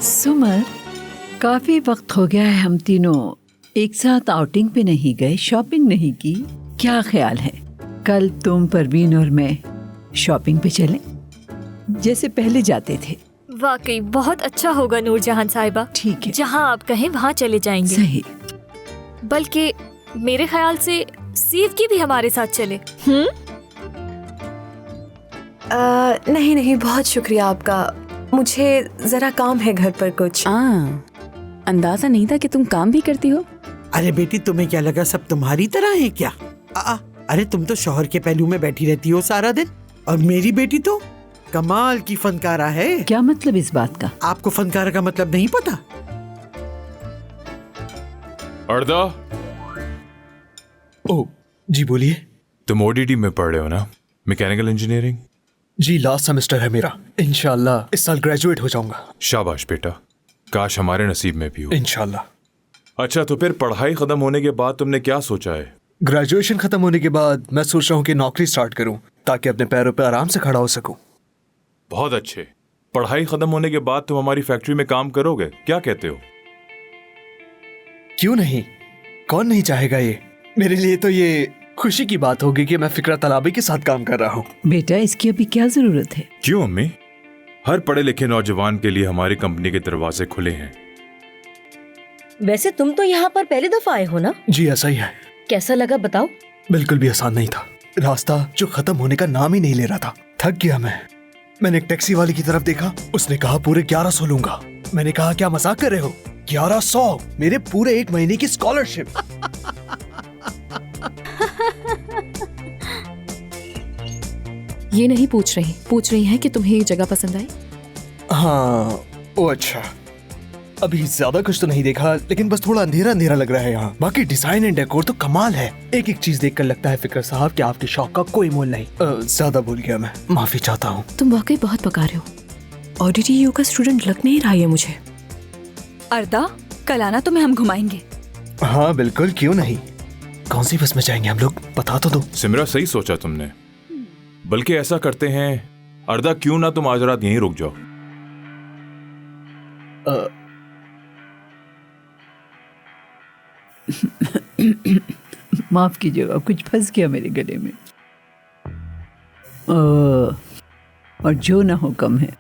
सुमर, काफी वक्त हो गया है हम तीनों एक साथ आउटिंग पे नहीं गए, शॉपिंग नहीं की। क्या ख्याल है कल तुम, परवीन और मैं शॉपिंग पे चलें जैसे पहले जाते थे? वाकई बहुत अच्छा होगा नूरजहान साहिबा। ठीक है, जहाँ आप कहें वहाँ चले जाएंगे। सही। बल्कि मेरे ख्याल से सीफ की भी हमारे साथ चले। नहीं नहीं, बहुत शुक्रिया आपका। मुझे जरा काम है घर पर कुछ। अंदाजा नहीं था कि तुम काम भी करती हो। अरे बेटी, तुम्हें क्या लगा सब तुम्हारी तरह है क्या? अरे तुम तो शौहर के पहलू में बैठी रहती हो सारा दिन, और मेरी बेटी तो कमाल की फनकारा है। क्या मतलब इस बात का? आपको फनकारा का मतलब नहीं पता? अर्दा, ओह जी बोलिए। तुम ओडीटी में पढ़ रहे हो ना, मैकेनिकल इंजीनियरिंग? जी लास्ट सेमेस्टर है मेरा, इंशाल्लाह इस साल ग्रेजुएट हो जाऊंगा। शाबाश बेटा, काश हमारे नसीब में भी हो। इंशाल्लाह। अच्छा, तो फिर पढ़ाई खत्म होने के बाद तुमने क्या सोचा है? ग्रेजुएशन खत्म होने के बाद मैं सोच रहा हूँ कि नौकरी स्टार्ट करूँ ताकि अपने पैरों पर आराम से खड़ा हो सकूं। बहुत अच्छे। पढ़ाई खत्म होने के बाद तुम हमारी फैक्ट्री में काम करोगे, क्या कहते हो? क्यों नहीं, कौन नहीं चाहेगा। ये मेरे लिए तो ये खुशी की बात होगी कि मैं फिक्रा तलाबी के साथ काम कर रहा हूँ। बेटा, इसकी अभी क्या जरूरत है? क्यों अम्मी, हर पढ़े लिखे नौजवान के लिए हमारी कंपनी के दरवाजे खुले हैं। वैसे तुम तो यहाँ पर पहली दफा आए हो ना? जी ऐसा ही है। कैसा लगा बताओ? बिल्कुल भी आसान नहीं था, रास्ता जो खत्म होने का नाम ही नहीं ले रहा था। थक गया मैंने एक टैक्सी वाले की तरफ देखा, उसने कहा पूरे 1100 लूंगा। मैंने कहा क्या मजाक कर रहे हो? 1100 मेरे पूरे 1 महीने की स्कॉलरशिप। ये नहीं पूछ रही हैं कि तुम्हें ये जगह पसंद आई? हाँ, ओ अच्छा, अभी ज्यादा कुछ तो नहीं देखा, लेकिन बस थोड़ा अंधेरा अंधेरा लग रहा है यहाँ। बाकी डिजाइन एंड डेकोर तो कमाल है। एक एक चीज देखकर लगता है फिक्र साहब कि आपके शौक का कोई मोल नहीं। ज्यादा भूल गया मैं, माफी चाहता हूँ। तुम वाकई बहुत पका रहे हो। ऑडिटी का स्टूडेंट लग नहीं रहा है मुझे। अर्दा, कल आना तुम्हें हम घुमाएंगे। हाँ बिल्कुल, क्यों नहीं। कौन सी बस में जाएंगे हम लोग, बता तो दो। सिमरा, सही सोचा तुमने। बल्कि ऐसा करते हैं अर्दा, क्यों ना तुम आज रात यहीं रुक जाओ। माफ कीजिएगा, कुछ फंस गया मेरे गले में। और जो ना हो कम है।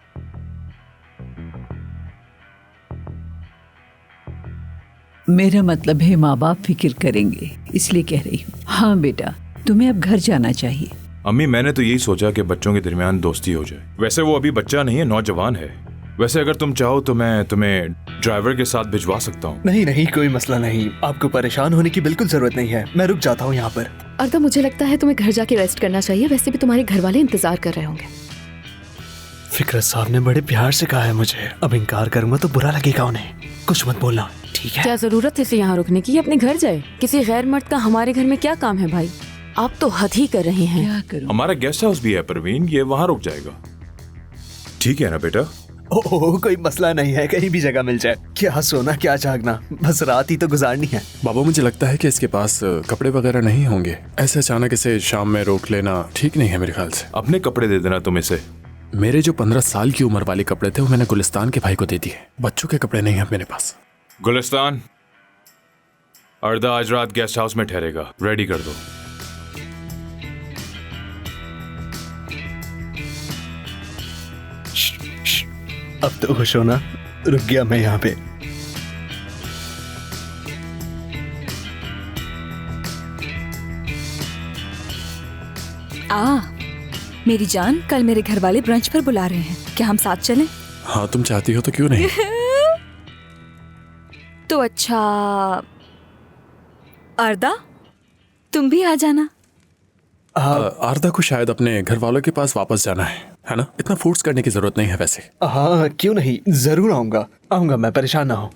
मेरा मतलब है माँ बाप फिक्र करेंगे, इसलिए कह रही हूँ। हाँ बेटा, तुम्हें अब घर जाना चाहिए। अम्मी, मैंने तो यही सोचा कि बच्चों के दरमियान दोस्ती हो जाए। वैसे वो अभी बच्चा नहीं है, नौजवान है। वैसे अगर तुम चाहो तो मैं तुम्हें ड्राइवर के साथ भिजवा सकता हूँ। नहीं नहीं, कोई मसला नहीं, आपको परेशान होने की बिल्कुल जरूरत नहीं है। मैं रुक जाता हूँ यहाँ पर। अर्दा, मुझे लगता है तुम्हें घर जाके रेस्ट करना चाहिए। वैसे भी तुम्हारे घर वाले इंतजार कर रहे होंगे। फिक्रत साहब ने बड़े प्यार से कहा है मुझे, अब इनकार करूंगा तो बुरा लगेगा उन्हें। कुछ मत बोलना, ठीक है? क्या जरूरत है इसे यहाँ रुकने की? अपने घर जाए। किसी गैर मर्द का हमारे घर में क्या काम है भाई? आप तो हद ही कर रहे हैं। क्या करूं? हमारा गेस्ट हाउस भी है परवीन, ये वहाँ रुक जाएगा। ठीक है ना बेटा? ओह, कोई मसला नहीं है, कहीं भी जगह मिल जाए। क्या सोना क्या जागना, बस रात ही तो गुजारनी है। बाबा, मुझे लगता है कि इसके पास कपड़े वगैरह नहीं होंगे। ऐसे अचानक इसे शाम में रोक लेना ठीक नहीं है मेरे ख्याल से। अपने कपड़े दे देना तुम इसे। मेरे जो 15 साल की उम्र वाले कपड़े थे वो मैंने गुलिस्तान के भाई को दे दिए। बच्चों के कपड़े नहीं है मेरे पास। गुलिस्तान, अर्दा आज रात गेस्ट हाउस में ठहरेगा, रेडी कर दो। अब तो खुश होना, रुक गया मैं यहाँ पे। मेरी जान, कल मेरे घर वाले ब्रंच पर बुला रहे हैं, क्या हम साथ चलें? हाँ, तुम चाहती हो तो क्यों नहीं। तो अच्छा अर्दा, तुम भी आ जाना। आरदा को शायद अपने घर वालों के पास वापस जाना है ना? इतना फोर्स करने की जरूरत नहीं है वैसे। हाँ क्यों नहीं, जरूर आऊंगा मैं, परेशान ना हो।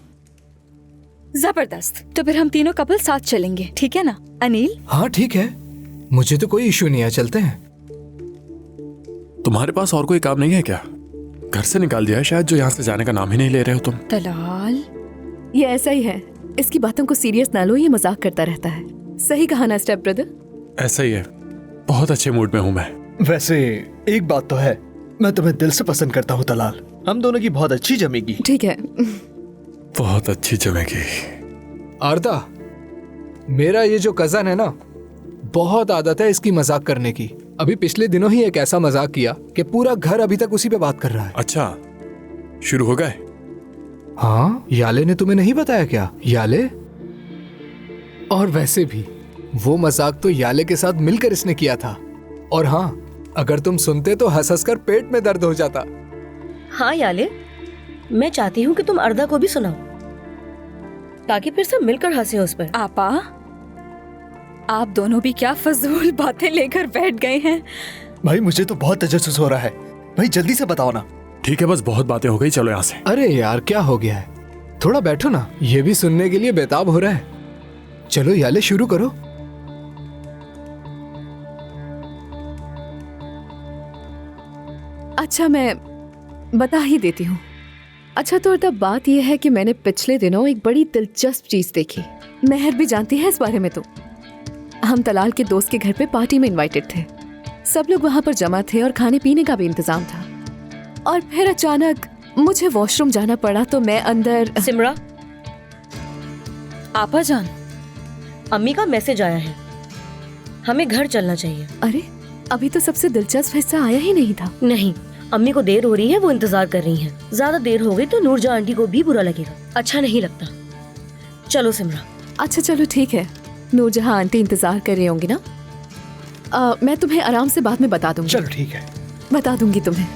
जबरदस्त, तो फिर हम तीनों कपल साथ चलेंगे, ठीक है ना अनिल? हाँ ठीक है, मुझे तो कोई इशू नहीं है, चलते हैं। तुम्हारे पास और कोई काम नहीं है क्या? घर से निकाल दिया है शायद, जो यहाँ से जाने का नाम ही नहीं ले रहे हो तुम। तलाल, ये ऐसा ही है, इसकी बातों को सीरियस ना लो, ये मजाक करता रहता है। सही कहा ना स्टेप ब्रदर? ऐसा ही है, बहुत अच्छे मूड में हूँ मैं। वैसे एक बात तो है, मैं तुम्हें दिल से पसंद करता हूँ तलाल। हम दोनों की बहुत अच्छी जमेगी। ठीक है। बहुत अच्छी जमेगी। आरता, मेरा ये जो कजन है ना, बहुत आदत है इसकी मजाक करने की। अभी पिछले दिनों ही एक ऐसा मजाक किया कि पूरा घर अभी तक उसी पे बात कर रहा है। अच्छा, शुरू हो गए? हाँ, याले ने तुम्हें नहीं बताया क्या? याले? और वैसे भी वो मजाक तो याले के साथ मिलकर इसने किया था। और हाँ, अगर तुम सुनते तो हंस हंस कर पेट में दर्द हो जाता। हाँ याले, मैं चाहती हूँ कि तुम अर्दा को भी सुनाओ ताकि फिर सब मिलकर हंसे उस पर। आपा, आप दोनों भी क्या फजूल बातें लेकर बैठ गए हैं। भाई मुझे तो बहुत तजस्सुस हो रहा है। भाई जल्दी से बताओ ना। ठीक है, बस बहुत बातें हो गई, चलो यहाँ से। अरे यार, क्या हो गया है? थोड़ा बैठो ना, ये भी सुनने के लिए बेताब हो रहा है। चलो याले, शुरू करो। अच्छा, मैं बता ही देती हूँ। अच्छा, तो तब बात यह है कि मैंने पिछले दिनों एक बड़ी दिलचस्प चीज देखी। मेहर भी जानती है इस बारे में। तो हम तलाल के दोस्त के घर पे पार्टी में इनवाइटेड थे। सब लोग वहां पर जमा थे और खाने पीने का भी इंतजाम था। और फिर अचानक मुझे वॉशरूम जाना पड़ा, तो मैं अंदर। सिमरा, आपा जान, अम्मी का मैसेज आया है, हमें घर चलना चाहिए। अरे, अभी तो सबसे दिलचस्प हिस्सा आया ही नहीं था। नहीं, अम्मी को देर हो रही है, वो इंतजार कर रही हैं। ज्यादा देर हो गई तो नूरजहां आंटी को भी बुरा लगेगा, अच्छा नहीं लगता। चलो सिमरा। अच्छा चलो ठीक है, नूरजहां आंटी इंतजार कर रही होंगी ना। मैं तुम्हें आराम से बाद में बता दूंगी। चलो ठीक है, बता दूंगी तुम्हें।